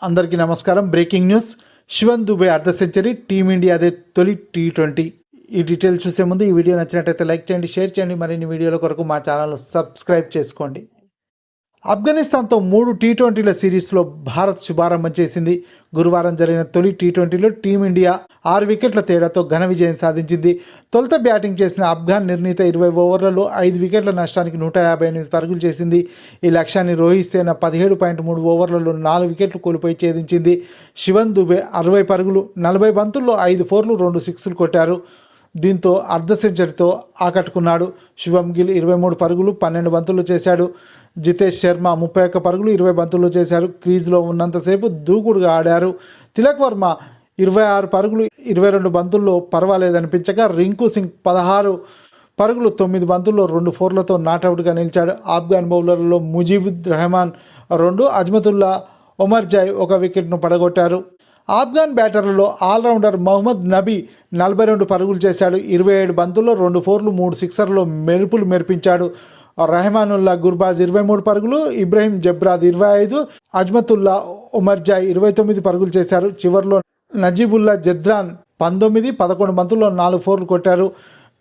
అందరికీ నమస్కారం. Breaking news. Sivan Dubey అర్ధ సెంచరీ, టీమిండియాదే తొలి టీ20. ఈ డీటెయిల్స్ చూసే ముందు ఈ వీడియో నచ్చినట్టయితే లైక్ చేయండి, షేర్ చేయండి. మరిన్ని వీడియోల కొరకు మా ఛానల్ సబ్స్క్రైబ్ చేసుకోండి. ఆఫ్ఘనిస్తాన్తో 3 టీ20ల సిరీస్లో భారత్ శుభారంభం చేసింది. గురువారం జరిగిన తొలి టీ20లో టీమిండియా 6 వికెట్ల తేడాతో ఘన విజయం సాధించింది. తొలుత బ్యాటింగ్ చేసిన ఆఫ్ఘాన్ నిర్ణీత 20 ఓవర్లలో 5 వికెట్ల నష్టానికి 158 పరుగులు చేసింది. ఈ లక్ష్యాన్ని రోహిత్ సేన 17.3 ఓవర్లలో 4 వికెట్లు కోల్పోయి ఛేదించింది. శివన్ దుబే 60 పరుగులు, 40 బంతుల్లో 5 ఫోర్లు, 2 సిక్స్లు కొట్టారు. దీంతో అర్ధ సెంచరీతో ఆకట్టుకున్నాడు. శుభం గిల్ 23 పరుగులు, 12 బంతుల్లో చేశాడు. జితేష్ శర్మ 31 పరుగులు, 20 బంతుల్లో చేశారు. క్రీజ్లో ఉన్నంతసేపు దూకుడుగా ఆడారు. తిలక్ వర్మ 26 పరుగులు, 22 బంతుల్లో పర్వాలేదనిపించగా, రింకు సింగ్ 16 పరుగులు, 9 బంతుల్లో 2 ఫోర్లతో నాటౌట్గా నిలిచాడు. ఆఫ్ఘాన్ బౌలర్లలో ముజీబుర్ రెహమాన్ 2, అజ్మతుల్లా ఒమర్జాయ్ 1 వికెట్ను పడగొట్టారు. ఆఫ్ఘాన్ బ్యాటర్లలో ఆల్రౌండర్ మహమ్మద్ నబీ 42 పరుగులు చేశాడు. 27 బంతుల్లో 2 ఫోర్లు, 3 సిక్సర్లో మెరుపులు మెరిపించాడు. రెహమానుల్లా గుర్బాజ్ 23 పరుగులు, ఇబ్రహీం జబ్రాద్ 25, అజ్మతుల్లా ఒమర్జాయ్ 29 పరుగులు చేశారు. చివర్లో నజీబుల్లా జద్రాన్ 19, 11 బంతుల్లో 4 ఫోర్లు కొట్టారు.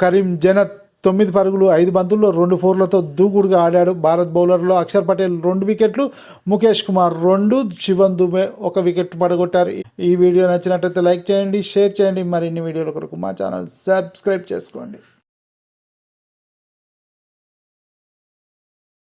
కరీం జనత్ 9 పరుగులు, 5 బంతుల్లో 2 ఫోర్లతో దూకుడుగా ఆడాడు. భారత్ బౌలర్లో అక్షర్ పటేల్ 2 వికెట్లు, ముఖేష్ కుమార్ 2, శివన్ దుబే 1 వికెట్ పడగొట్టారు. ఈ వీడియో నచ్చినట్లయితే లైక్ చేయండి, షేర్ చేయండి. మరిన్ని వీడియోల కొరకు మా ఛానల్ సబ్స్క్రైబ్ చేసుకోండి.